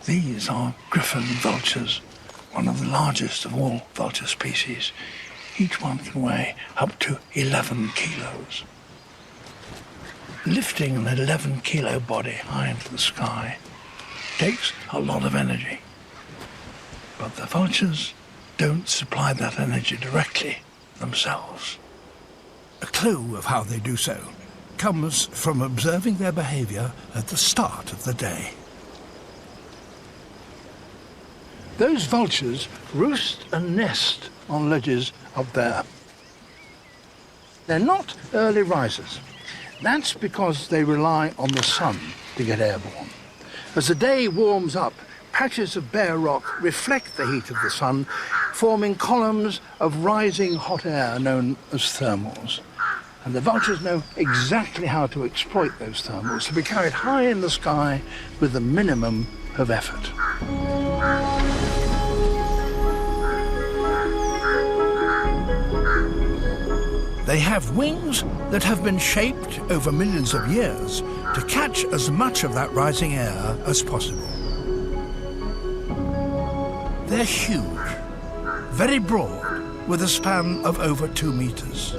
These are griffon vultures, one of the largest of all vulture species. Each one can weigh up to 11 kilos. Lifting an 11-kilo body high into the sky takes a lot of energy. But the vultures don't supply that energy directly themselves. A clue of how they do so comes from observing their behavior at the start of the day. Those vultures roost and nest on ledges up there. They're not early risers. That's because they rely on the sun to get airborne. As the day warms up, patches of bare rock reflect the heat of the sun, forming columns of rising hot air known as thermals. And the vultures know exactly how to exploit those thermals to be carried high in the sky with the minimum of effort. They have wings that have been shaped over millions of years to catch as much of that rising air as possible. They're huge, very broad, with a span of over 2 meters.